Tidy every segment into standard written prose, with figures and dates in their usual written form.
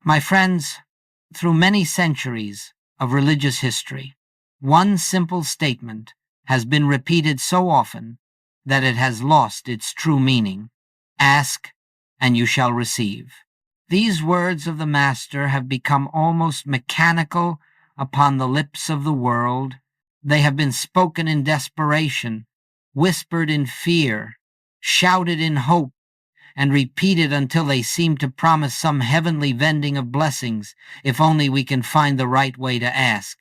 My friends, through many centuries of religious history, one simple statement has been repeated so often that it has lost its true meaning. Ask, and you shall receive. These words of the Master have become almost mechanical upon the lips of the world. They have been spoken in desperation, whispered in fear, shouted in hope, and repeated until they seem to promise some heavenly vending of blessings, if only we can find the right way to ask.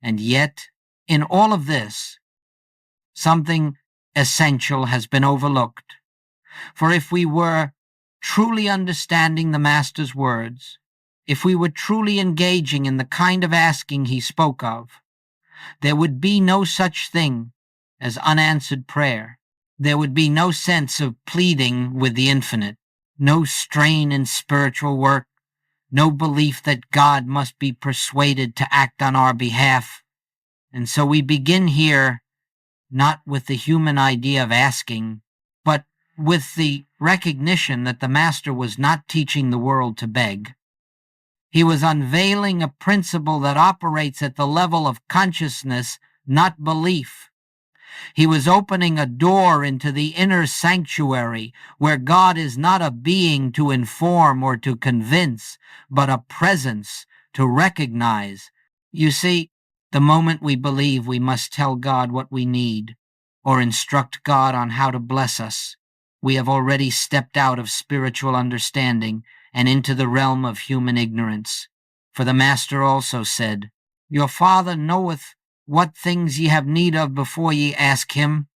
And yet, in all of this, something essential has been overlooked. For if we were truly understanding the Master's words, if we were truly engaging in the kind of asking he spoke of, there would be no such thing as unanswered prayer. There would be no sense of pleading with the infinite, no strain in spiritual work, no belief that God must be persuaded to act on our behalf. And so we begin here not with the human idea of asking, but with the recognition that the Master was not teaching the world to beg. He was unveiling a principle that operates at the level of consciousness, not belief. He was opening a door into the inner sanctuary where God is not a being to inform or to convince, but a presence to recognize. You see, the moment we believe we must tell God what we need or instruct God on how to bless us, we have already stepped out of spiritual understanding and into the realm of human ignorance. For the Master also said, "Your Father knoweth what things ye have need of before ye ask him."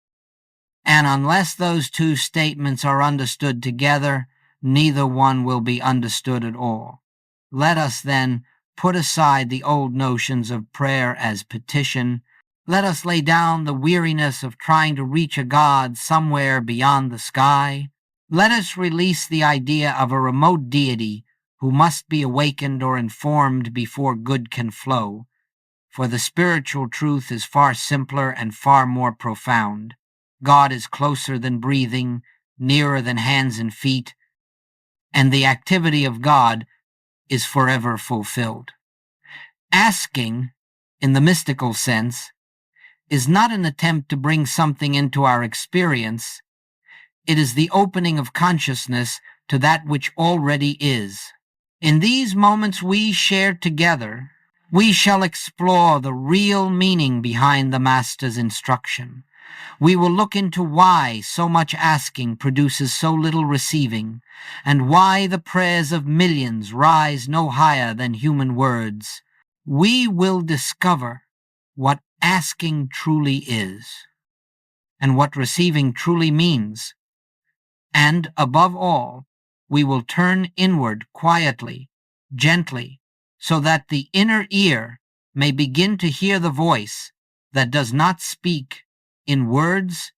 And unless those two statements are understood together, neither one will be understood at all. Let us then put aside the old notions of prayer as petition. Let us lay down the weariness of trying to reach a God somewhere beyond the sky. Let us release the idea of a remote deity who must be awakened or informed before good can flow. For the spiritual truth is far simpler and far more profound. God is closer than breathing, nearer than hands and feet, and the activity of God is forever fulfilled. Asking, in the mystical sense, is not an attempt to bring something into our experience. It is the opening of consciousness to that which already is. In these moments we share together, we shall explore the real meaning behind the Master's instruction. We will look into why so much asking produces so little receiving, and why the prayers of millions rise no higher than human words. We will discover what asking truly is, and what receiving truly means. And, above all, we will turn inward quietly, gently, so that the inner ear may begin to hear the voice that does not speak in words,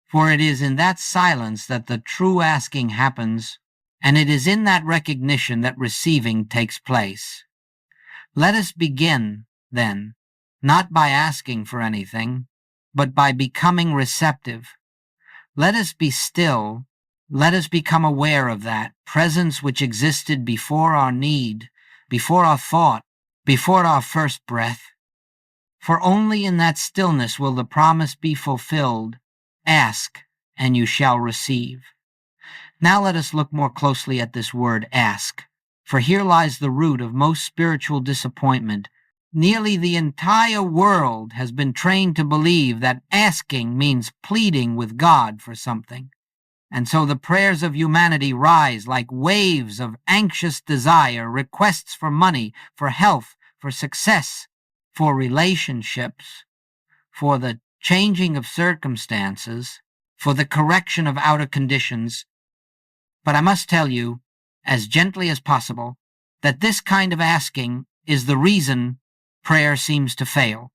for it is in that silence that the true asking happens, and it is in that recognition that receiving takes place. Let us begin, then, not by asking for anything, but by becoming receptive. Let us be still. Let us become aware of that presence which existed before our need, before our thought, before our first breath. For only in that stillness will the promise be fulfilled, "Ask, and you shall receive." Now let us look more closely at this word ask, for here lies the root of most spiritual disappointment. Nearly the entire world has been trained to believe that asking means pleading with God for something. And so the prayers of humanity rise like waves of anxious desire, requests for money, for health, for success, for relationships, for the changing of circumstances, for the correction of outer conditions. But I must tell you, as gently as possible, that this kind of asking is the reason prayer seems to fail.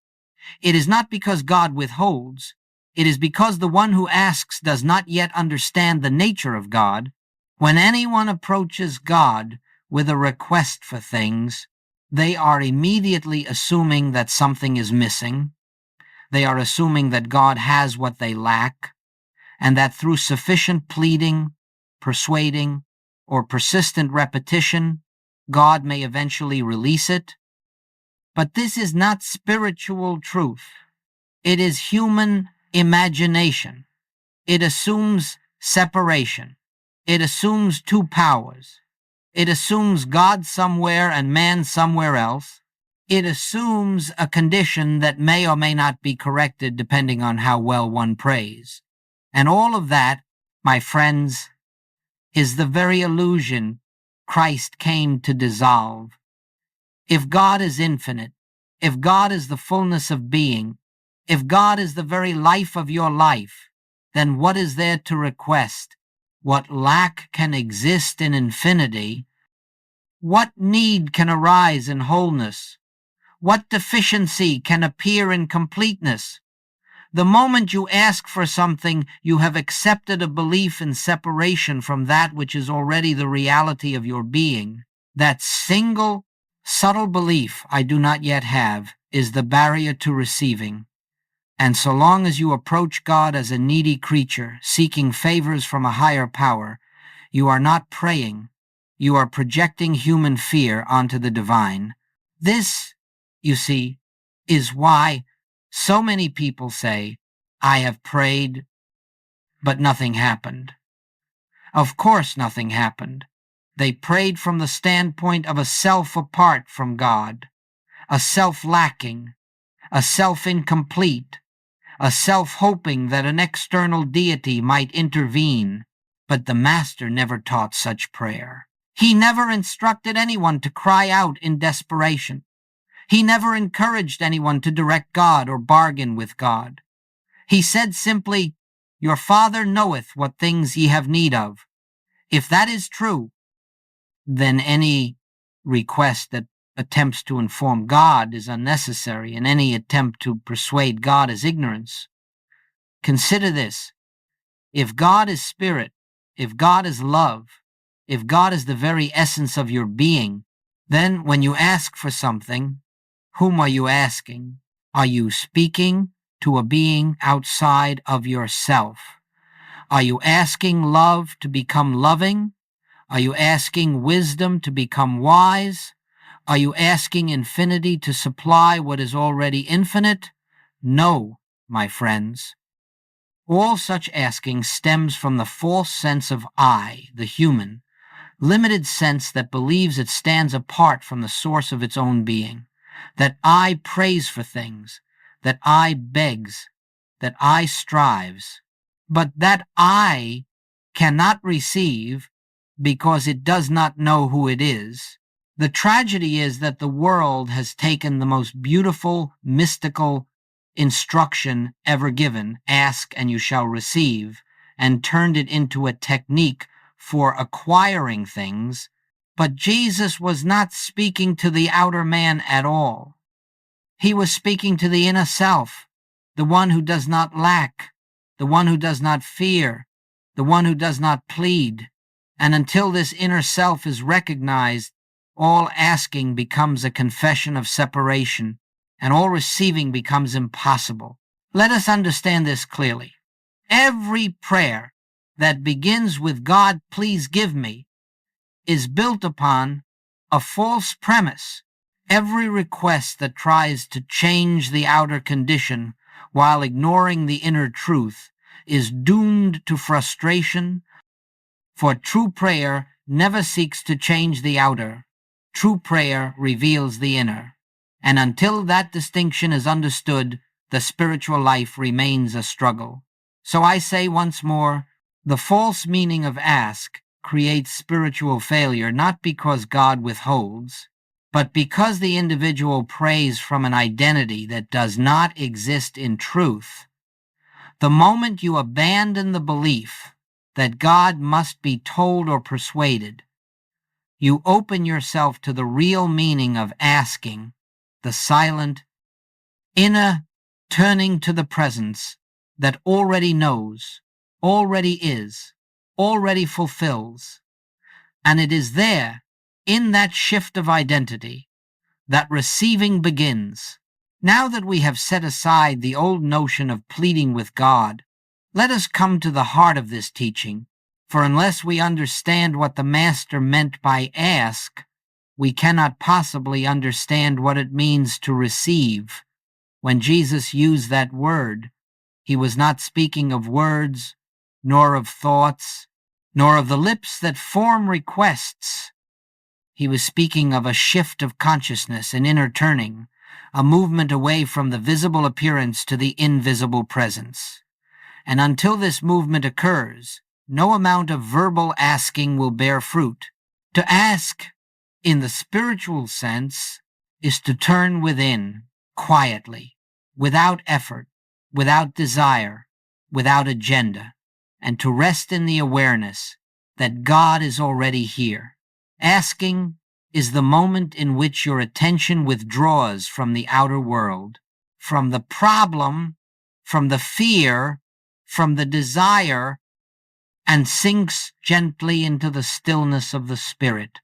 It is not because God withholds. It is because the one who asks does not yet understand the nature of God. When anyone approaches God with a request for things, they are immediately assuming that something is missing. They are assuming that God has what they lack, and that through sufficient pleading, persuading, or persistent repetition, God may eventually release it. But this is not spiritual truth. It is human imagination. It assumes separation. It assumes two powers. It assumes God somewhere and man somewhere else. It assumes a condition that may or may not be corrected depending on how well one prays. And all of that, my friends, is the very illusion Christ came to dissolve. If God is infinite, if God is the fullness of being, if God is the very life of your life, then what is there to request? What lack can exist in infinity? What need can arise in wholeness? What deficiency can appear in completeness? The moment you ask for something, you have accepted a belief in separation from that which is already the reality of your being. That single, subtle belief, I do not yet have, is the barrier to receiving. And so long as you approach God as a needy creature, seeking favors from a higher power, you are not praying. You are projecting human fear onto the divine. This, you see, is why so many people say, I have prayed, but nothing happened. Of course nothing happened. They prayed from the standpoint of a self apart from God, a self lacking, a self incomplete, a self hoping that an external deity might intervene. But the Master never taught such prayer. He never instructed anyone to cry out in desperation. He never encouraged anyone to direct God or bargain with God. He said simply, Your Father knoweth what things ye have need of. If that is true, then any request that attempts to inform God is unnecessary, and any attempt to persuade God is ignorance. Consider this. If God is spirit, if God is love, if God is the very essence of your being, then when you ask for something, whom are you asking? Are you speaking to a being outside of yourself? Are you asking love to become loving? Are you asking wisdom to become wise? Are you asking infinity to supply what is already infinite? No, my friends. All such asking stems from the false sense of I, the human, limited sense that believes it stands apart from the source of its own being, that I prays for things, that I begs, that I strives, but that I cannot receive because it does not know who it is. The tragedy is that the world has taken the most beautiful, mystical instruction ever given, ask and you shall receive, and turned it into a technique for acquiring things, but Jesus was not speaking to the outer man at all. He was speaking to the inner self, the one who does not lack, the one who does not fear, the one who does not plead. And until this inner self is recognized, all asking becomes a confession of separation, and all receiving becomes impossible. Let us understand this clearly. Every prayer that begins with God, please give me, is built upon a false premise. Every request that tries to change the outer condition while ignoring the inner truth is doomed to frustration, for true prayer never seeks to change the outer. True prayer reveals the inner. And until that distinction is understood, the spiritual life remains a struggle. So I say once more, the false meaning of ask creates spiritual failure not because God withholds, but because the individual prays from an identity that does not exist in truth. The moment you abandon the belief that God must be told or persuaded, you open yourself to the real meaning of asking, the silent, inner turning to the presence that already knows, already is, already fulfills. And it is there, in that shift of identity, that receiving begins. Now that we have set aside the old notion of pleading with God, let us come to the heart of this teaching, for unless we understand what the Master meant by ask, we cannot possibly understand what it means to receive. When Jesus used that word, he was not speaking of words, nor of thoughts, nor of the lips that form requests. He was speaking of a shift of consciousness, an inner turning, a movement away from the visible appearance to the invisible presence. And until this movement occurs, no amount of verbal asking will bear fruit. To ask, in the spiritual sense, is to turn within, quietly, without effort, without desire, without agenda, and to rest in the awareness that God is already here. Asking is the moment in which your attention withdraws from the outer world, from the problem, from the fear, from the desire, and sinks gently into the stillness of the spirit.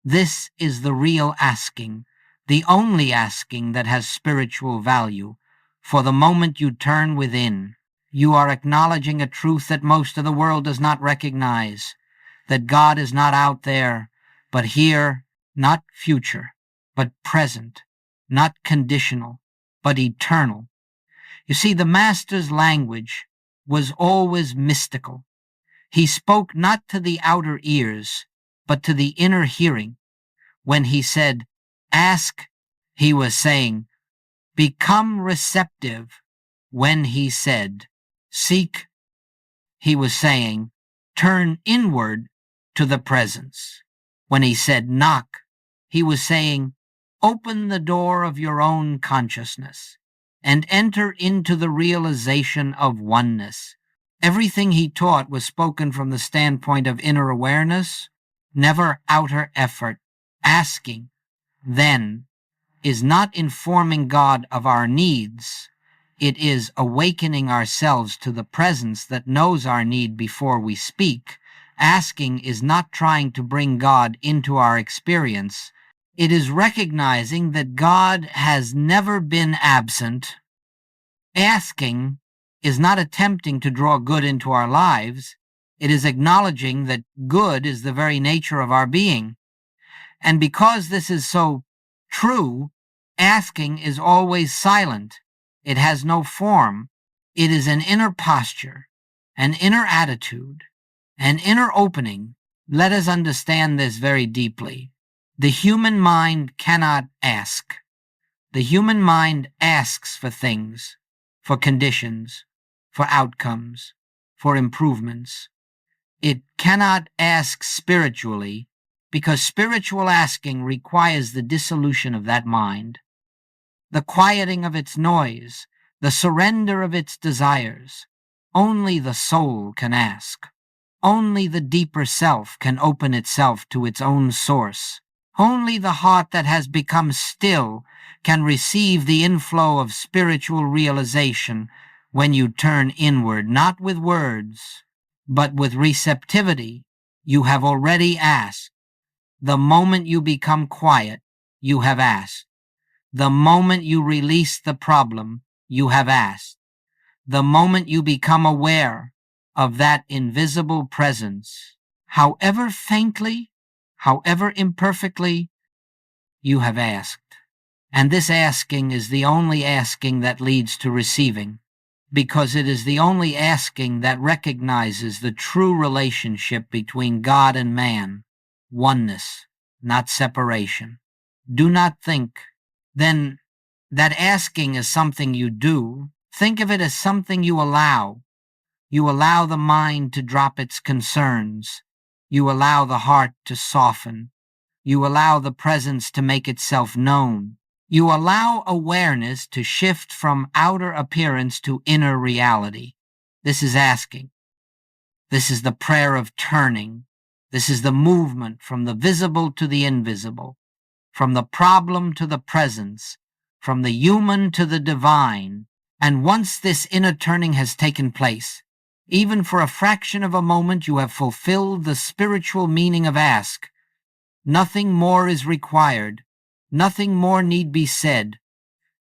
This is the real asking, the only asking that has spiritual value. For the moment you turn within, you are acknowledging a truth that most of the world does not recognize, that God is not out there, but here, not future, but present, not conditional, but eternal. You see, the Master's language was always mystical. He spoke not to the outer ears, but to the inner hearing. When he said, ask, he was saying, become receptive. When he said, seek, he was saying, turn inward to the presence. When he said, knock, he was saying, open the door of your own consciousness and enter into the realization of oneness. Everything he taught was spoken from the standpoint of inner awareness, never outer effort. Asking, then, is not informing God of our needs. It is awakening ourselves to the presence that knows our need before we speak. Asking is not trying to bring God into our experience. It is recognizing that God has never been absent. Asking is not attempting to draw good into our lives. It is acknowledging that good is the very nature of our being. And because this is so true, asking is always silent. It has no form. It is an inner posture, an inner attitude, an inner opening. Let us understand this very deeply. The human mind cannot ask. The human mind asks for things, for conditions, for outcomes, for improvements. It cannot ask spiritually, because spiritual asking requires the dissolution of that mind, the quieting of its noise, the surrender of its desires. Only the soul can ask. Only the deeper self can open itself to its own source. Only the heart that has become still can receive the inflow of spiritual realization when you turn inward, not with words, but with receptivity. You have already asked. The moment you become quiet, you have asked. The moment you release the problem, you have asked. The moment you become aware of that invisible presence, however faintly, however imperfectly, you have asked. And this asking is the only asking that leads to receiving, because it is the only asking that recognizes the true relationship between God and man. Oneness, not separation. Do not think, then, that asking is something you do. Think of it as something you allow. You allow the mind to drop its concerns. You allow the heart to soften. You allow the presence to make itself known. You allow awareness to shift from outer appearance to inner reality. This is asking. This is the prayer of turning. This is the movement from the visible to the invisible, from the problem to the presence, from the human to the divine. And once this inner turning has taken place, even for a fraction of a moment, you have fulfilled the spiritual meaning of ask. Nothing more is required. Nothing more need be said.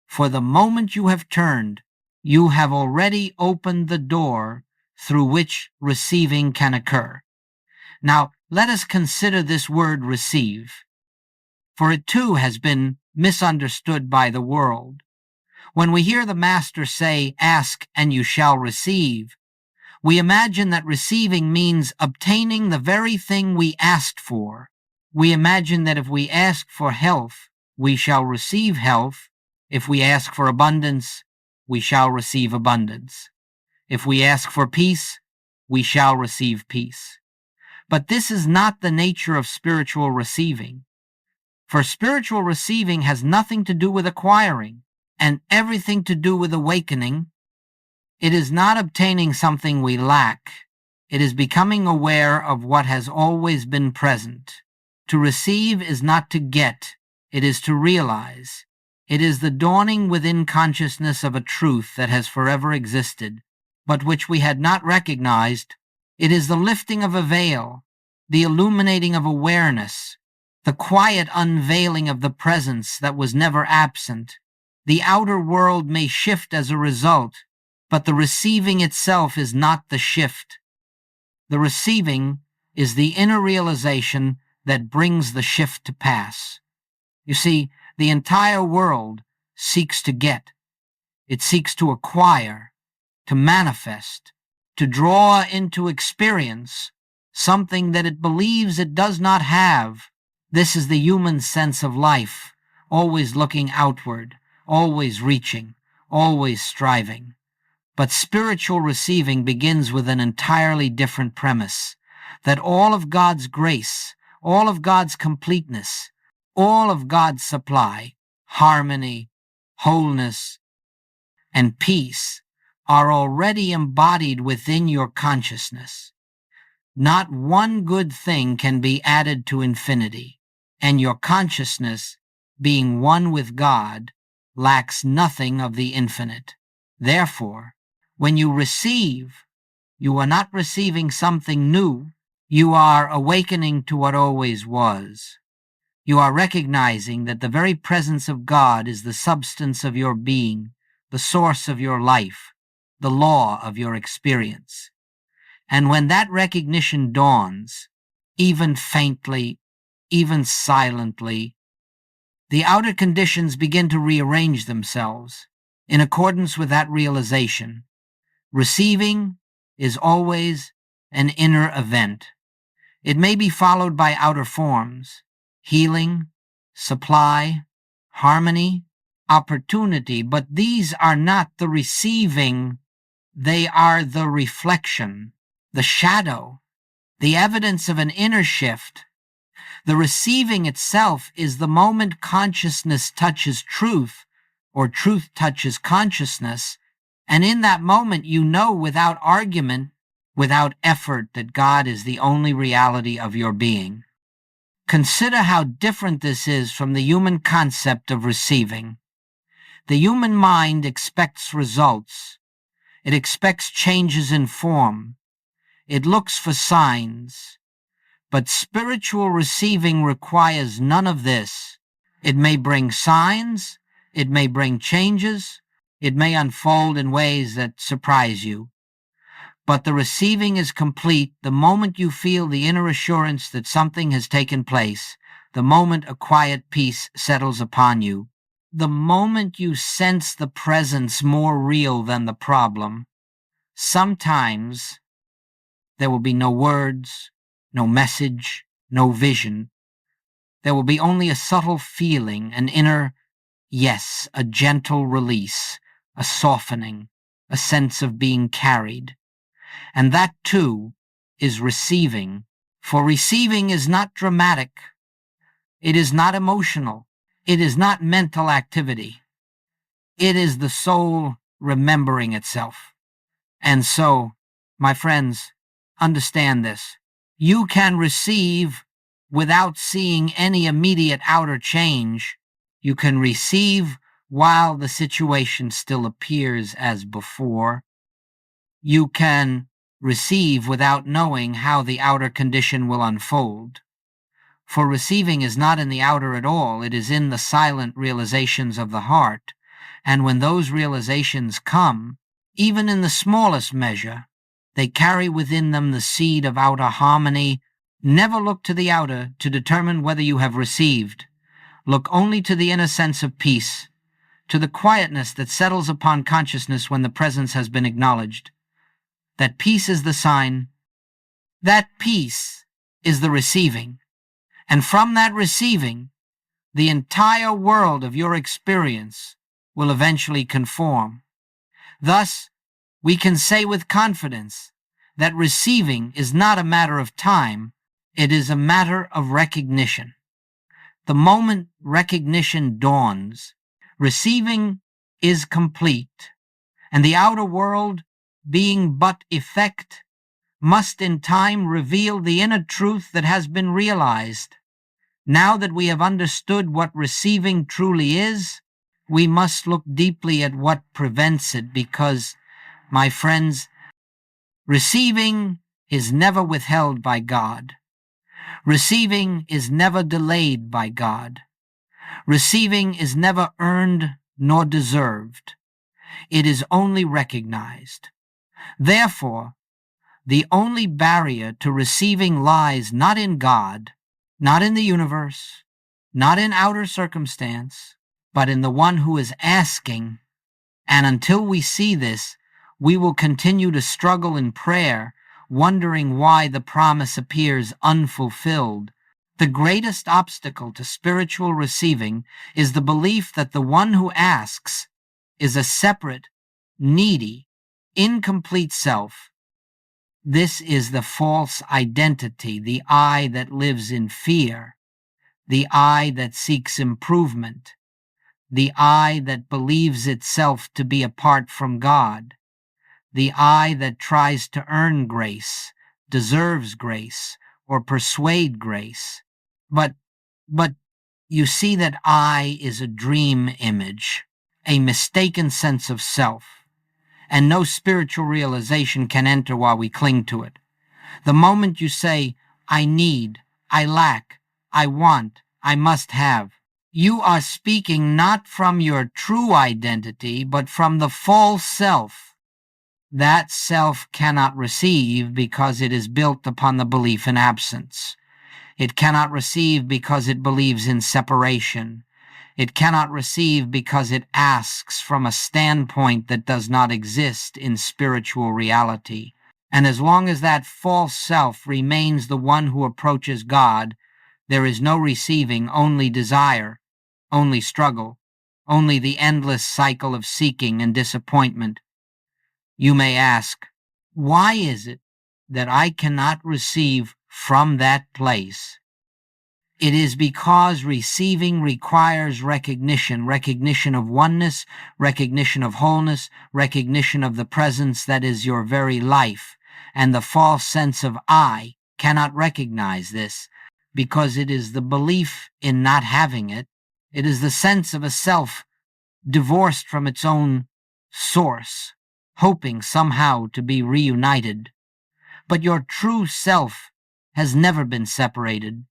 For the moment you have turned, you have already opened the door through which receiving can occur. Now, let us consider this word receive. for it too has been misunderstood by the world. When we hear the Master say, "Ask and you shall receive," we imagine that receiving means obtaining the very thing we asked for. We imagine that if we ask for health, we shall receive health. If we ask for abundance, we shall receive abundance. If we ask for peace, we shall receive peace. But this is not the nature of spiritual receiving. For spiritual receiving has nothing to do with acquiring and everything to do with awakening. It is not obtaining something we lack. It is becoming aware of what has always been present. To receive is not to get, it is to realize. It is the dawning within consciousness of a truth that has forever existed, but which we had not recognized. It is the lifting of a veil, the illuminating of awareness, the quiet unveiling of the presence that was never absent. The outer world may shift as a result, but the receiving itself is not the shift. The receiving is the inner realization that brings the shift to pass. You see, the entire world seeks to get. It seeks to acquire, to manifest, to draw into experience something that it believes it does not have. This is the human sense of life, always looking outward, always reaching, always striving. But spiritual receiving begins with an entirely different premise, that all of God's grace, all of God's completeness, all of God's supply, harmony, wholeness, and peace are already embodied within your consciousness. Not one good thing can be added to infinity, and your consciousness, being one with God, lacks nothing of the infinite. Therefore, when you receive, you are not receiving something new. You are awakening to what always was. You are recognizing that the very presence of God is the substance of your being, the source of your life, the law of your experience. And when that recognition dawns, even faintly, even silently, the outer conditions begin to rearrange themselves in accordance with that realization. Receiving is always an inner event. It may be followed by outer forms, healing, supply, harmony, opportunity, but these are not the receiving. They are the reflection, the shadow, the evidence of an inner shift. The receiving itself is the moment consciousness touches truth, or truth touches consciousness, and in that moment you know without argument, without effort, that God is the only reality of your being. Consider how different this is from the human concept of receiving. The human mind expects results. It expects changes in form. It looks for signs. But spiritual receiving requires none of this. It may bring signs. It may bring changes. It may unfold in ways that surprise you. But the receiving is complete the moment you feel the inner assurance that something has taken place, the moment a quiet peace settles upon you, the moment you sense the presence more real than the problem. Sometimes there will be no words, no message, no vision. There will be only a subtle feeling, an inner yes, a gentle release, a softening, a sense of being carried. And that, too, is receiving. For receiving is not dramatic. It is not emotional. It is not mental activity. It is the soul remembering itself. And so, my friends, understand this. You can receive without seeing any immediate outer change. You can receive while the situation still appears as before. You can receive without knowing how the outer condition will unfold. For receiving is not in the outer at all, it is in the silent realizations of the heart. And when those realizations come, even in the smallest measure, they carry within them the seed of outer harmony. Never look to the outer to determine whether you have received. Look only to the inner sense of peace, to the quietness that settles upon consciousness when the presence has been acknowledged. That peace is the sign. That peace is the receiving. And from that receiving, the entire world of your experience will eventually conform. Thus, we can say with confidence that receiving is not a matter of time, it is a matter of recognition. The moment recognition dawns, receiving is complete, and the outer world, being but effect, must in time reveal the inner truth that has been realized. Now that we have understood what receiving truly is, we must look deeply at what prevents it because, my friends, receiving is never withheld by God. Receiving is never delayed by God. Receiving is never earned nor deserved. It is only recognized. Therefore, the only barrier to receiving lies not in God, not in the universe, not in outer circumstance, but in the one who is asking. And until we see this, we will continue to struggle in prayer, wondering why the promise appears unfulfilled. The greatest obstacle to spiritual receiving is the belief that the one who asks is a separate, needy, incomplete self. This is the false identity, the I that lives in fear, the I that seeks improvement, the I that believes itself to be apart from God, the I that tries to earn grace, deserves grace, or persuade grace. But you see that I is a dream image, a mistaken sense of self, and no spiritual realization can enter while we cling to it. The moment you say, I need, I lack, I want, I must have, you are speaking not from your true identity, but from the false self. That self cannot receive because it is built upon the belief in absence. It cannot receive because it believes in separation. It cannot receive because it asks from a standpoint that does not exist in spiritual reality. And as long as that false self remains the one who approaches God, there is no receiving, only desire, only struggle, only the endless cycle of seeking and disappointment. You may ask, why is it that I cannot receive from that place? It is because receiving requires recognition of oneness, recognition of wholeness, recognition of the presence that is your very life, and the false sense of I cannot recognize this because it is the belief in not having it. It is the sense of a self divorced from its own source, hoping somehow to be reunited. But your true self has never been separated.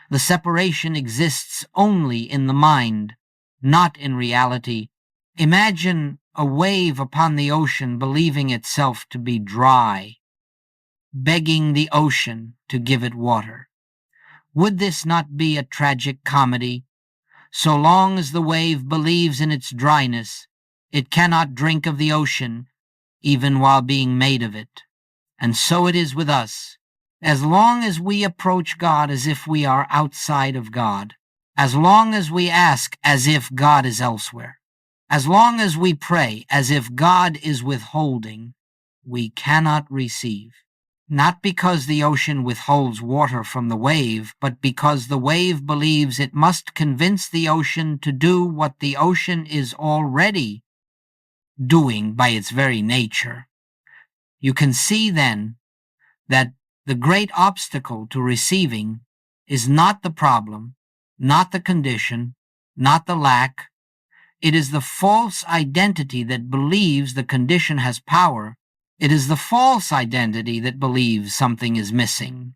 The separation exists only in the mind, not in reality. Imagine a wave upon the ocean believing itself to be dry, begging the ocean to give it water. Would this not be a tragic comedy? So long as the wave believes in its dryness, it cannot drink of the ocean, even while being made of it. And so it is with us. As long as we approach God as if we are outside of God, as long as we ask as if God is elsewhere, as long as we pray as if God is withholding, we cannot receive. Not because the ocean withholds water from the wave, but because the wave believes it must convince the ocean to do what the ocean is already doing by its very nature. You can see then that the great obstacle to receiving is not the problem, not the condition, not the lack. It is the false identity that believes the condition has power. It is the false identity that believes something is missing.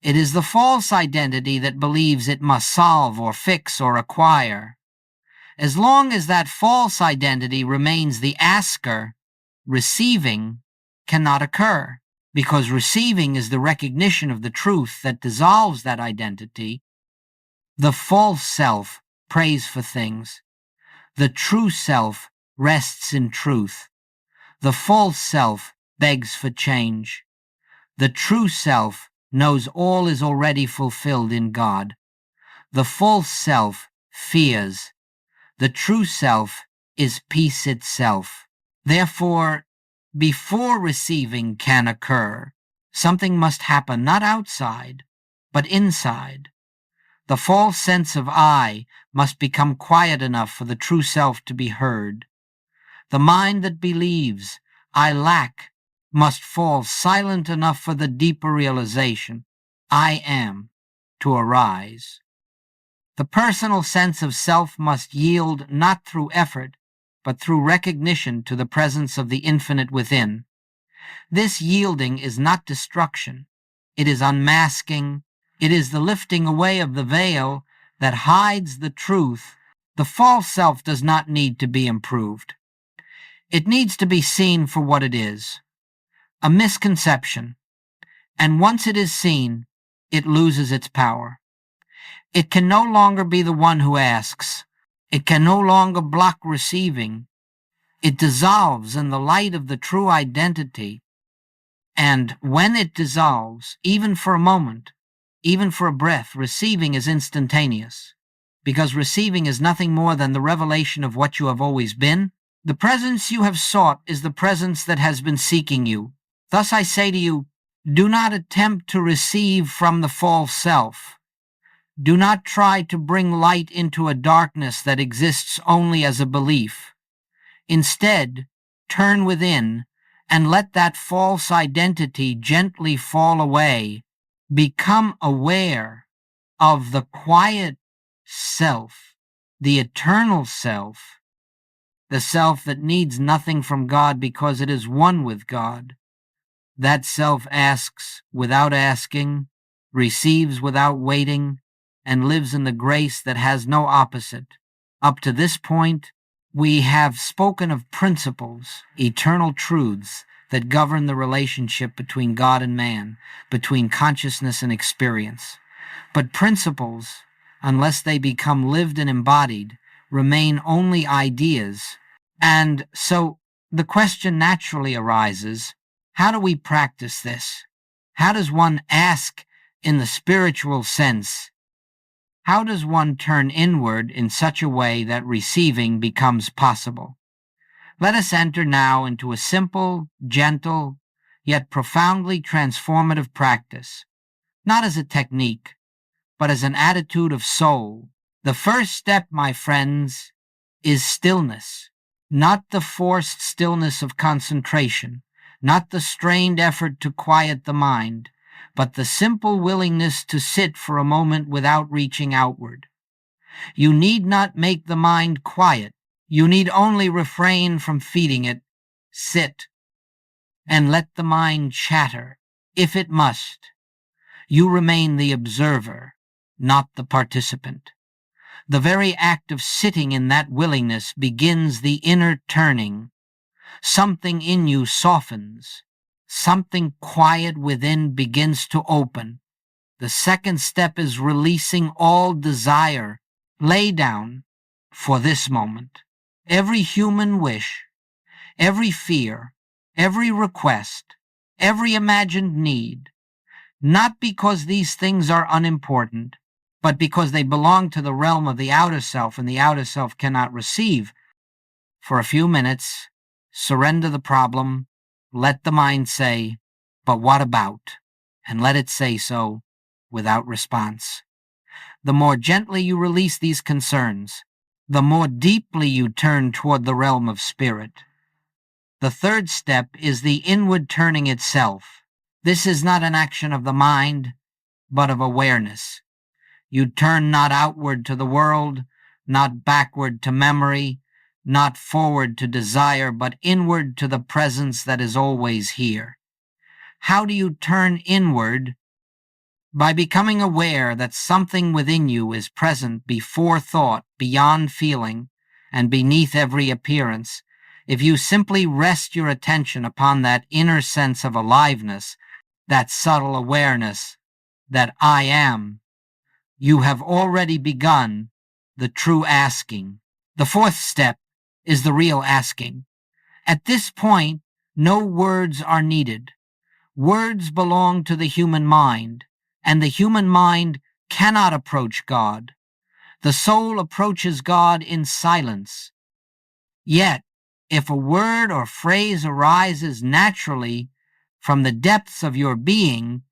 It is the false identity that believes it must solve or fix or acquire. As long as that false identity remains the asker, receiving cannot occur. Because receiving is the recognition of the truth that dissolves that identity. The false self prays for things. The true self rests in truth. The false self begs for change. The true self knows all is already fulfilled in God. The false self fears. The true self is peace itself. Therefore, before receiving can occur, something must happen not outside, but inside. The false sense of I must become quiet enough for the true self to be heard. The mind that believes I lack must fall silent enough for the deeper realization, I am, to arise. The personal sense of self must yield not through effort, but through recognition to the presence of the infinite within. This yielding is not destruction. It is unmasking. It is the lifting away of the veil that hides the truth. The false self does not need to be improved. It needs to be seen for what it is, a misconception, and once it is seen, it loses its power. It can no longer be the one who asks. It can no longer block receiving. It dissolves in the light of the true identity, and when it dissolves, even for a moment, even for a breath, receiving is instantaneous, because receiving is nothing more than the revelation of what you have always been. The presence you have sought is the presence that has been seeking you. Thus I say to you, do not attempt to receive from the false self. Do not try to bring light into a darkness that exists only as a belief. Instead, turn within and let that false identity gently fall away. Become aware of the quiet self, the eternal self, the self that needs nothing from God because it is one with God. That self asks without asking, receives without waiting, and lives in the grace that has no opposite. Up to this point, we have spoken of principles, eternal truths that govern the relationship between God and man, between consciousness and experience. But principles, unless they become lived and embodied, remain only ideas. And so the question naturally arises, how do we practice this? How does one ask in the spiritual sense? How does one turn inward in such a way that receiving becomes possible? Let us enter now into a simple, gentle, yet profoundly transformative practice, not as a technique, but as an attitude of soul. The first step, my friends, is stillness, not the forced stillness of concentration, not the strained effort to quiet the mind, but the simple willingness to sit for a moment without reaching outward. You need not make the mind quiet. You need only refrain from feeding it. Sit and let the mind chatter, if it must. You remain the observer, not the participant. The very act of sitting in that willingness begins the inner turning. Something in you softens. Something quiet within begins to open. The second step is releasing all desire. Lay down, for this moment, every human wish, every fear, every request, every imagined need, not because these things are unimportant, but because they belong to the realm of the outer self, and the outer self cannot receive. For a few minutes, surrender the problem. Let the mind say, but what about? And let it say so without response. The more gently you release these concerns, the more deeply you turn toward the realm of spirit. The third step is the inward turning itself. This is not an action of the mind, but of awareness. You turn not outward to the world, not backward to memory, not forward to desire, but inward to the presence that is always here. How do you turn inward? By becoming aware that something within you is present before thought, beyond feeling, and beneath every appearance. If you simply rest your attention upon that inner sense of aliveness, that subtle awareness that I am, you have already begun the true asking. The fourth step is the real asking. At this point, no words are needed. Words belong to the human mind, and the human mind cannot approach God. The soul approaches God in silence. Yet, if a word or phrase arises naturally from the depths of your being,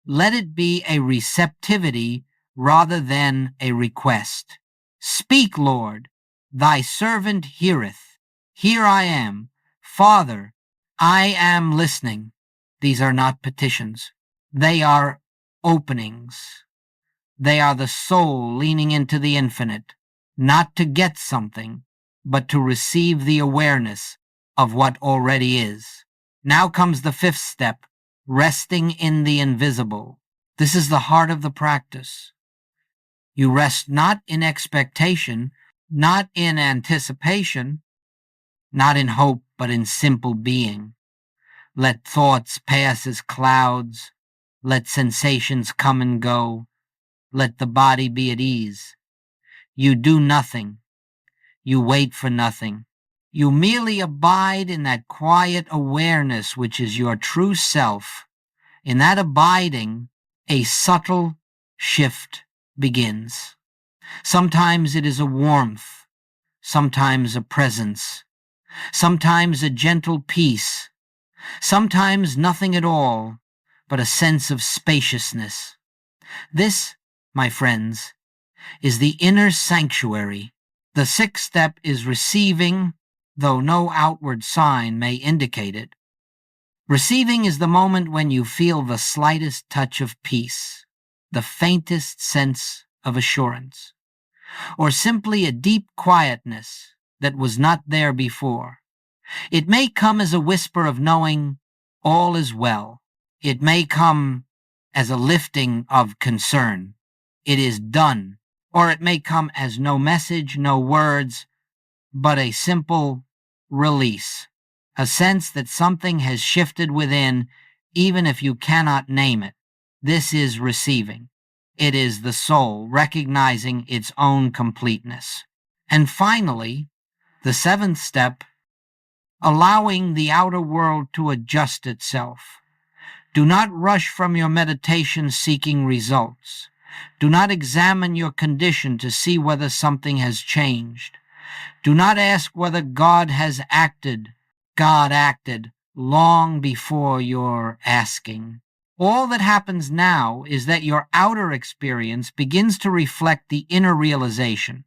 let it be a receptivity rather than a request. Speak, Lord, thy servant heareth. Here I am. Father, I am listening. These are not petitions. They are openings. They are the soul leaning into the infinite, not to get something, but to receive the awareness of what already is. Now comes the fifth step, resting in the invisible. This is the heart of the practice. You rest not in expectation, not in anticipation, not in hope, but in simple being. Let thoughts pass as clouds. Let sensations come and go. Let the body be at ease. You do nothing. You wait for nothing. You merely abide in that quiet awareness which is your true self. In that abiding, a subtle shift begins. Sometimes it is a warmth, sometimes a presence, sometimes a gentle peace, sometimes nothing at all, but a sense of spaciousness. This, my friends, is the inner sanctuary. The sixth step is receiving, though no outward sign may indicate it. Receiving is the moment when you feel the slightest touch of peace, the faintest sense of assurance, or simply a deep quietness that was not there before. It may come as a whisper of knowing all is well. It may come as a lifting of concern. It is done. Or it may come as no message, no words, but a simple release, a sense that something has shifted within, even if you cannot name it. This is receiving. It is the soul recognizing its own completeness. And finally, the seventh step, allowing the outer world to adjust itself. Do not rush from your meditation seeking results. Do not examine your condition to see whether something has changed. Do not ask whether God has acted. God acted long before your asking. All that happens now is that your outer experience begins to reflect the inner realization.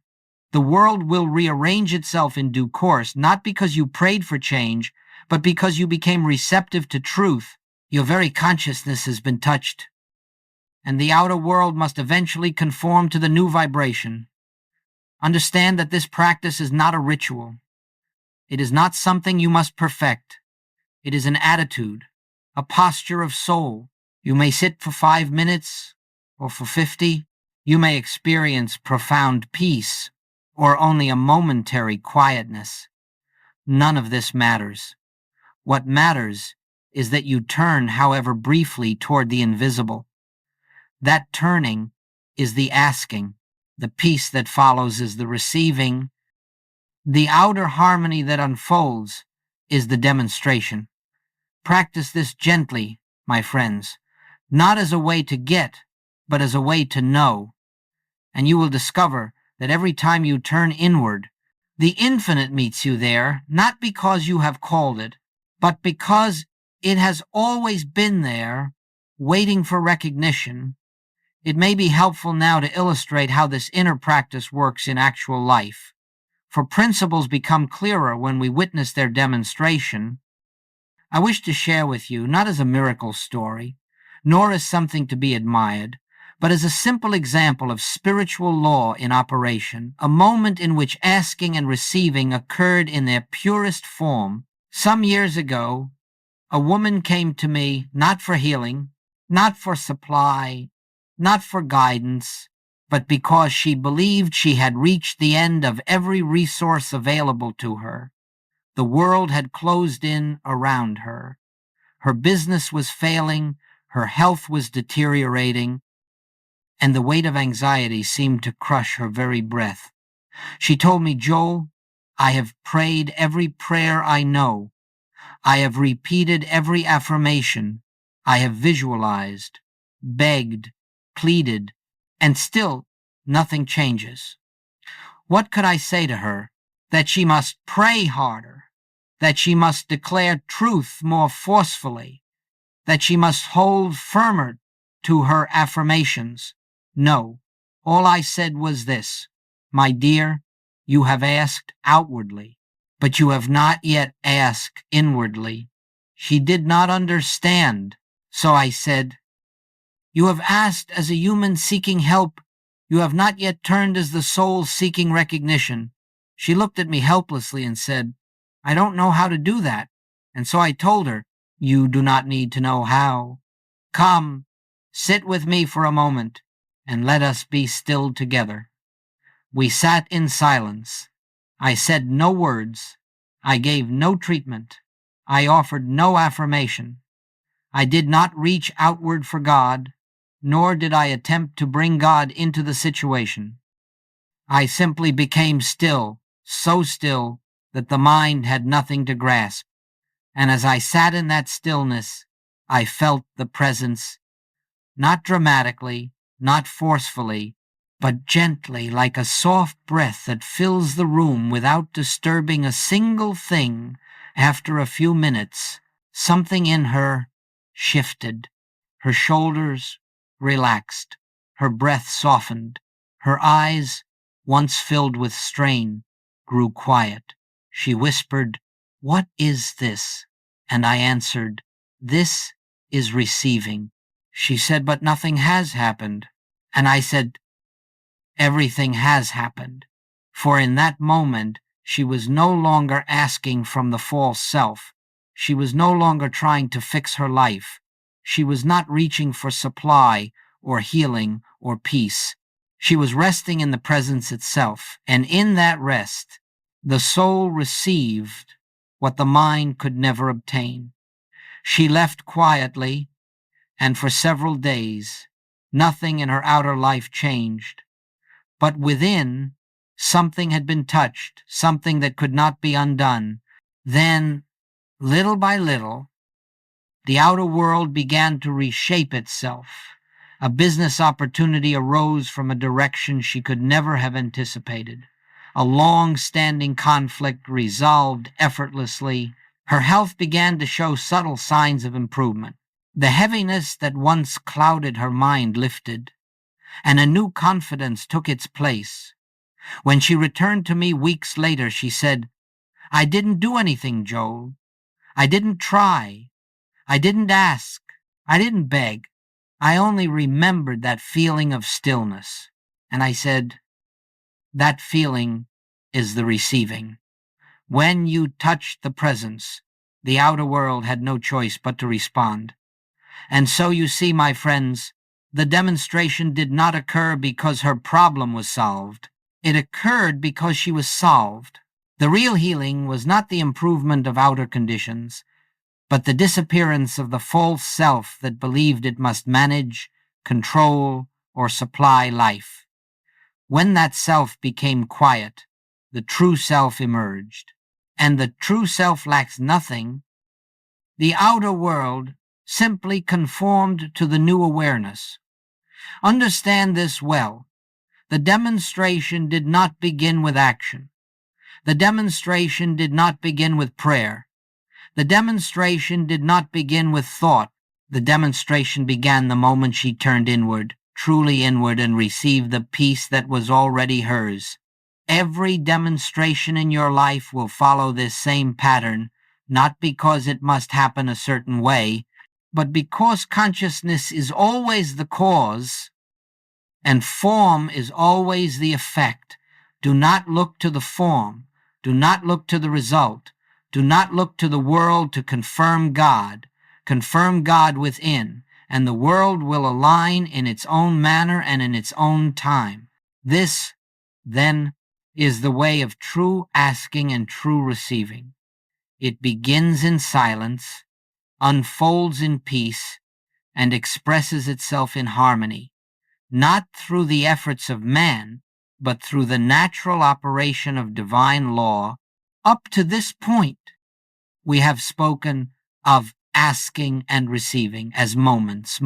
The world will rearrange itself in due course, not because you prayed for change, but because you became receptive to truth. Your very consciousness has been touched, and the outer world must eventually conform to the new vibration. Understand that this practice is not a ritual. It is not something you must perfect. It is an attitude, a posture of soul. You may sit for 5 minutes or for 50. You may experience profound peace or only a momentary quietness. None of this matters. What matters is that you turn, however briefly, toward the invisible. That turning is the asking. The peace that follows is the receiving. The outer harmony that unfolds is the demonstration. Practice this gently, my friends, not as a way to get, but as a way to know. And you will discover that every time you turn inward, the infinite meets you there, not because you have called it, but because it has always been there, waiting for recognition. It may be helpful now to illustrate how this inner practice works in actual life, for principles become clearer when we witness their demonstration. I wish to share with you, not as a miracle story, nor as something to be admired, but as a simple example of spiritual law in operation, a moment in which asking and receiving occurred in their purest form. Some years ago, a woman came to me not for healing, not for supply, not for guidance, but because she believed she had reached the end of every resource available to her. The world had closed in around her. Her business was failing, her health was deteriorating, and the weight of anxiety seemed to crush her very breath. She told me, Joel, I have prayed every prayer I know. I have repeated every affirmation. I have visualized, begged, pleaded, and still nothing changes. What could I say to her? That she must pray harder, that she must declare truth more forcefully, that she must hold firmer to her affirmations. No, all I said was this: my dear, you have asked outwardly, but you have not yet asked inwardly. She did not understand, so I said, you have asked as a human seeking help. You have not yet turned as the soul seeking recognition. She looked at me helplessly and said, I don't know how to do that. And so I told her, you do not need to know how. Come, sit with me for a moment, and let us be still together. We sat in silence. I said no words. I gave no treatment. I offered no affirmation. I did not reach outward for God, nor did I attempt to bring God into the situation. I simply became still, so still that the mind had nothing to grasp. And as I sat in that stillness, I felt the presence, not dramatically, not forcefully, but gently, like a soft breath that fills the room without disturbing a single thing. After a few minutes, something in her shifted. Her shoulders relaxed. Her breath softened. Her eyes, once filled with strain, grew quiet. She whispered, What is this? And I answered, This is receiving. She said, But nothing has happened. And I said, Everything has happened. For in that moment, she was no longer asking from the false self. She was no longer trying to fix her life. She was not reaching for supply or healing or peace. She was resting in the presence itself. And in that rest, the soul received what the mind could never obtain. She left quietly, and for several days, nothing in her outer life changed. But within, something had been touched, something that could not be undone. Then, little by little, the outer world began to reshape itself. A business opportunity arose from a direction she could never have anticipated. A long-standing conflict resolved effortlessly. Her health began to show subtle signs of improvement. The heaviness that once clouded her mind lifted, and a new confidence took its place. When she returned to me weeks later, she said, I didn't do anything, Joel. I didn't try. I didn't ask. I didn't beg. I only remembered that feeling of stillness. And I said, that feeling is the receiving. When you touched the presence, the outer world had no choice but to respond. And so you see, my friends, the demonstration did not occur because her problem was solved. It occurred because she was solved. The real healing was not the improvement of outer conditions, but the disappearance of the false self that believed it must manage, control, or supply life. When that self became quiet, the true self emerged. And the true self lacks nothing. The outer world simply conformed to the new awareness. Understand this well. The demonstration did not begin with action. The demonstration did not begin with prayer. The demonstration did not begin with thought. The demonstration began the moment she turned inward, truly inward, and received the peace that was already hers. Every demonstration in your life will follow this same pattern, not because it must happen a certain way, but because consciousness is always the cause and form is always the effect. Do not look to the form. Do not look to the result. Do not look to the world to confirm God. Confirm God within, and the world will align in its own manner and in its own time. This, then, is the way of true asking and true receiving. It begins in silence, unfolds in peace, and expresses itself in harmony, not through the efforts of man, but through the natural operation of divine law. Up to this point, we have spoken of asking and receiving as moments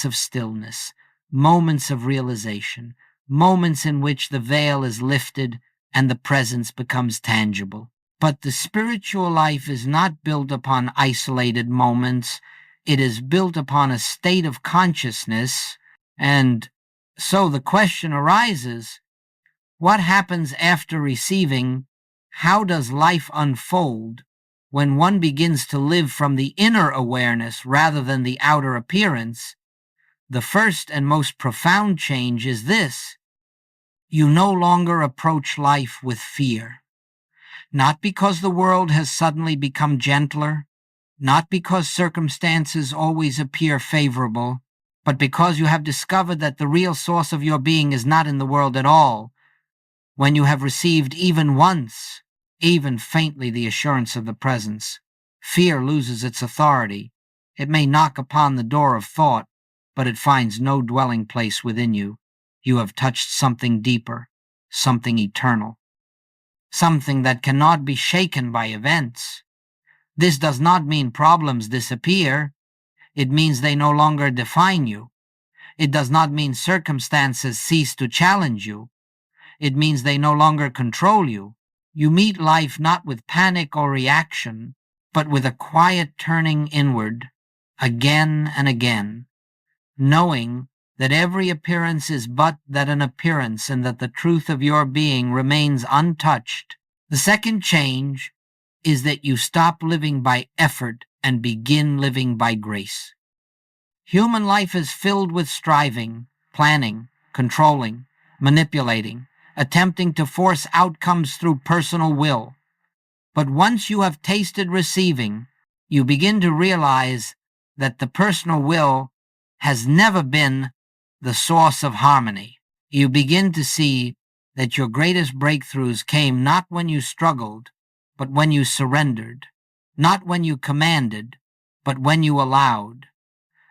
of stillness, moments of realization, moments in which the veil is lifted and the presence becomes tangible. But the spiritual life is not built upon isolated moments. It is built upon a state of consciousness. And so the question arises, what happens after receiving? How does life unfold when one begins to live from the inner awareness rather than the outer appearance? The first and most profound change is this: you no longer approach life with fear. Not because the world has suddenly become gentler, not because circumstances always appear favorable, but because you have discovered that the real source of your being is not in the world at all. When you have received even once, even faintly, the assurance of the presence, fear loses its authority. It may knock upon the door of thought, but it finds no dwelling place within you. You have touched something deeper, something eternal, something that cannot be shaken by events. This does not mean problems disappear. It means they no longer define you. It does not mean circumstances cease to challenge you. It means they no longer control you. You meet life not with panic or reaction, but with a quiet turning inward, again and again, knowing that every appearance is but that an appearance and that the truth of your being remains untouched. The second change is that you stop living by effort and begin living by grace. Human life is filled with striving, planning, controlling, manipulating, attempting to force outcomes through personal will. But once you have tasted receiving, you begin to realize that the personal will has never been the source of harmony. You begin to see that your greatest breakthroughs came not when you struggled, but when you surrendered, not when you commanded, but when you allowed.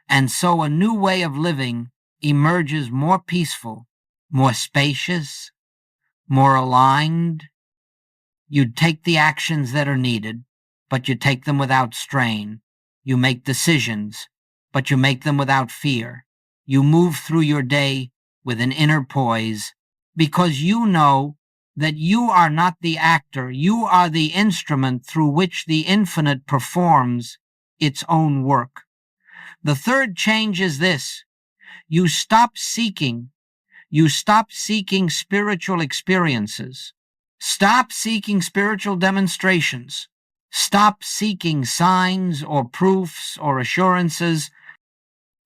And so a new way of living emerges, more peaceful, more spacious, more aligned. You take the actions that are needed, but you take them without strain. You make decisions, but you make them without fear. You move through your day with an inner poise, because you know that you are not the actor, you are the instrument through which the infinite performs its own work. The third change is this: you stop seeking spiritual experiences. Stop seeking spiritual demonstrations. Stop seeking signs or proofs or assurances.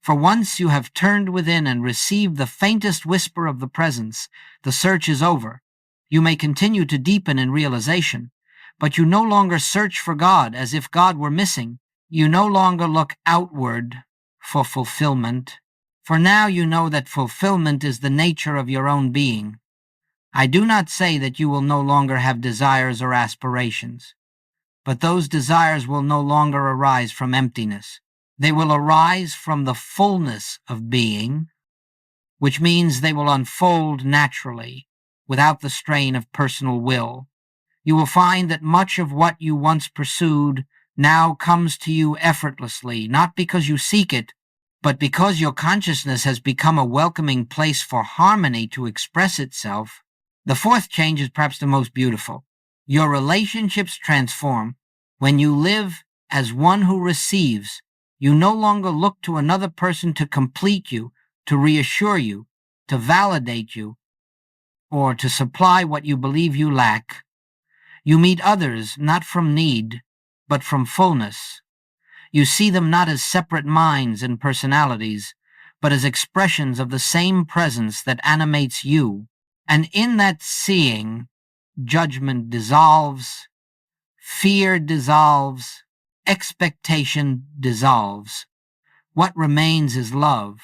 For once you have turned within and received the faintest whisper of the presence, the search is over. You may continue to deepen in realization, but you no longer search for God as if God were missing. You no longer look outward for fulfillment, for now you know that fulfillment is the nature of your own being. I do not say that you will no longer have desires or aspirations, but those desires will no longer arise from emptiness. They will arise from the fullness of being, which means they will unfold naturally, without the strain of personal will. You will find that much of what you once pursued now comes to you effortlessly, not because you seek it, but because your consciousness has become a welcoming place for harmony to express itself. The fourth change is perhaps the most beautiful. Your relationships transform. When you live as one who receives, you no longer look to another person to complete you, to reassure you, to validate you, or to supply what you believe you lack. You meet others not from need, but from fullness. You see them not as separate minds and personalities, but as expressions of the same presence that animates you. And in that seeing, judgment dissolves, fear dissolves, expectation dissolves. What remains is love,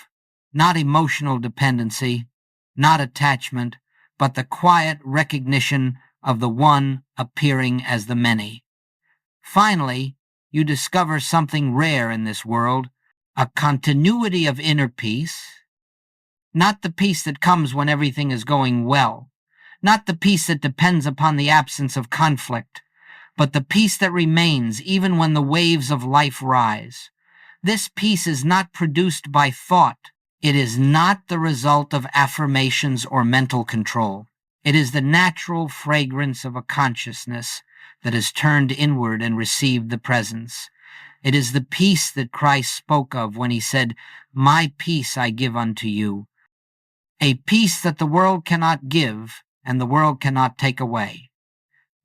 not emotional dependency, not attachment, but the quiet recognition of the one appearing as the many. Finally, you discover something rare in this world, a continuity of inner peace, not the peace that comes when everything is going well, not the peace that depends upon the absence of conflict, but the peace that remains even when the waves of life rise. This peace is not produced by thought. It is not the result of affirmations or mental control. It is the natural fragrance of a consciousness that has turned inward and received the presence. It is the peace that Christ spoke of when he said, "My peace I give unto you," a peace that the world cannot give and the world cannot take away.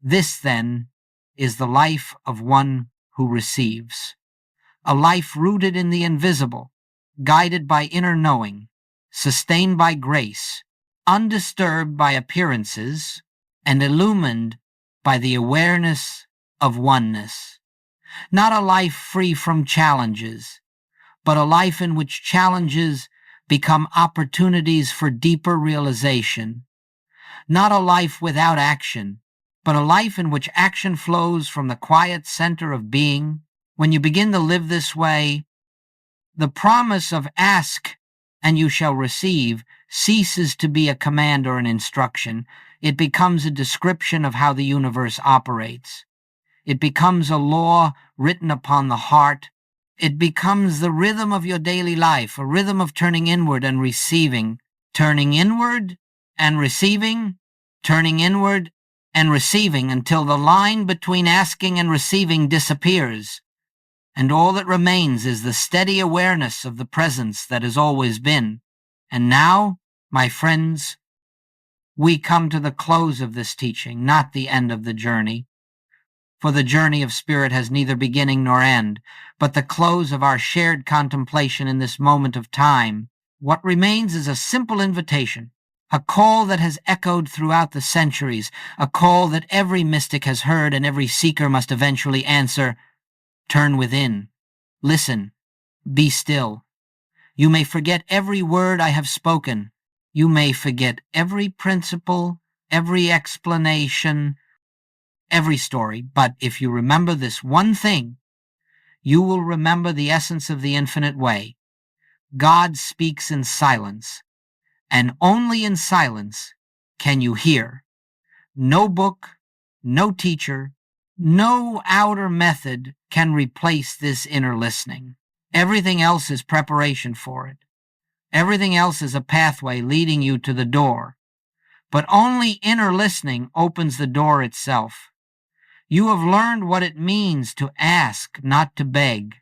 This, then, is the life of one who receives, a life rooted in the invisible, guided by inner knowing, sustained by grace, undisturbed by appearances, and illumined by the awareness of oneness. Not a life free from challenges, but a life in which challenges become opportunities for deeper realization. Not a life without action, but a life in which action flows from the quiet center of being. When you begin to live this way, the promise of "ask and you shall receive" ceases to be a command or an instruction. It becomes a description of how the universe operates. It becomes a law written upon the heart. It becomes the rhythm of your daily life, a rhythm of turning inward and receiving, turning inward and receiving, turning inward and receiving, until the line between asking and receiving disappears, and all that remains is the steady awareness of the presence that has always been. And now, my friends, we come to the close of this teaching, not the end of the journey. For the journey of spirit has neither beginning nor end, but the close of our shared contemplation in this moment of time. What remains is a simple invitation, a call that has echoed throughout the centuries, a call that every mystic has heard and every seeker must eventually answer. Turn within. Listen. Be still. You may forget every word I have spoken. You may forget every principle, every explanation, every story, but if you remember this one thing, you will remember the essence of the infinite way. God speaks in silence, and only in silence can you hear. No book, no teacher, no outer method can replace this inner listening. Everything else is preparation for it. Everything else is a pathway leading you to the door. But only inner listening opens the door itself. You have learned what it means to ask, not to beg,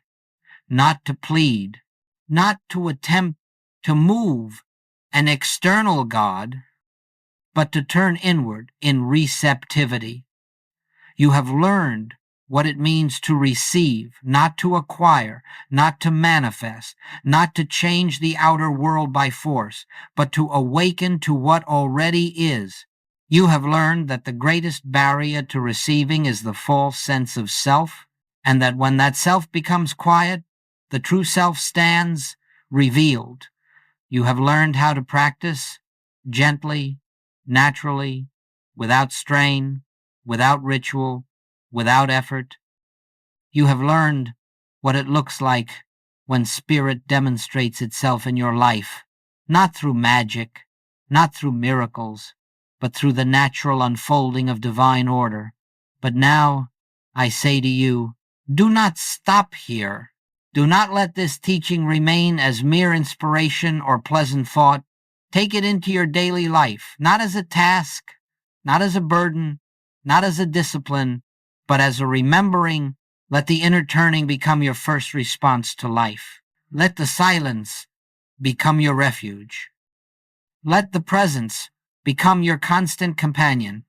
not to plead, not to attempt to move an external God, but to turn inward in receptivity. You have learned what it means to receive, not to acquire, not to manifest, not to change the outer world by force, but to awaken to what already is. You have learned that the greatest barrier to receiving is the false sense of self, and that when that self becomes quiet, the true self stands revealed. You have learned how to practice gently, naturally, without strain, without ritual, without effort. You have learned what it looks like when spirit demonstrates itself in your life, not through magic, not through miracles, but through the natural unfolding of divine order. But now, I say to you, do not stop here. Do not let this teaching remain as mere inspiration or pleasant thought. Take it into your daily life, not as a task, not as a burden, not as a discipline, but as a remembering. Let the inner turning become your first response to life. Let the silence become your refuge. Let the presence become your constant companion.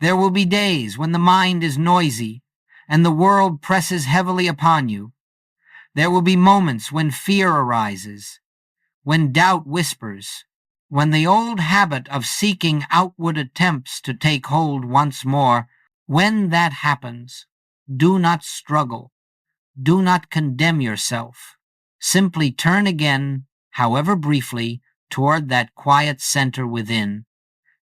There will be days when the mind is noisy and the world presses heavily upon you. There will be moments when fear arises, when doubt whispers, when the old habit of seeking outward attempts to take hold once more. When that happens, do not struggle. Do not condemn yourself. Simply turn again, however briefly, toward that quiet center within.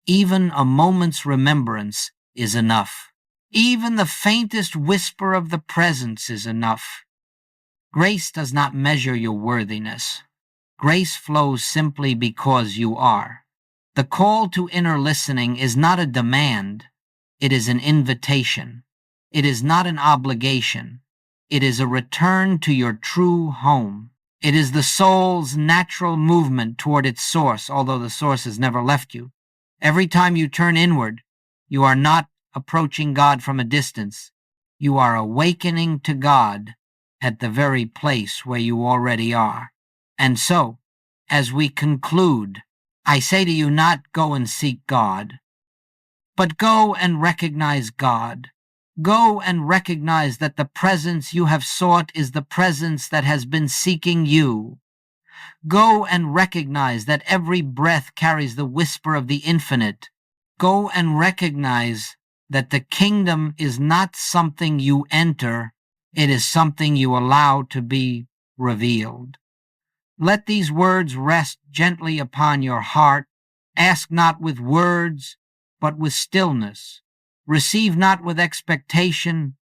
Even a moment's remembrance is enough. Even the faintest whisper of the presence is enough. Grace does not measure your worthiness. Grace flows simply because you are. The call to inner listening is not a demand, it is an invitation. It is not an obligation. It is a return to your true home. It is the soul's natural movement toward its source, although the source has never left you. Every time you turn inward, you are not approaching God from a distance. You are awakening to God at the very place where you already are. And so, as we conclude, I say to you, not go and seek God, but go and recognize God. Go and recognize that the presence you have sought is the presence that has been seeking you. Go and recognize that every breath carries the whisper of the infinite. Go and recognize that the kingdom is not something you enter, it is something you allow to be revealed. Let these words rest gently upon your heart. Ask not with words, but with stillness. Receive not with expectation,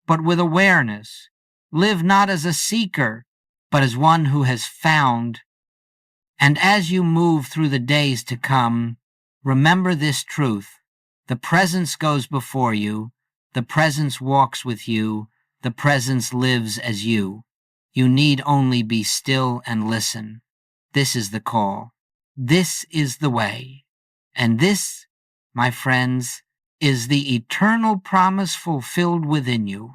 but with awareness. Live not as a seeker, but as one who has found. And as you move through the days to come, remember this truth. The presence goes before you. The presence walks with you. The presence lives as you. You need only be still and listen. This is the call. This is the way. And this, my friends, is the eternal promise fulfilled within you.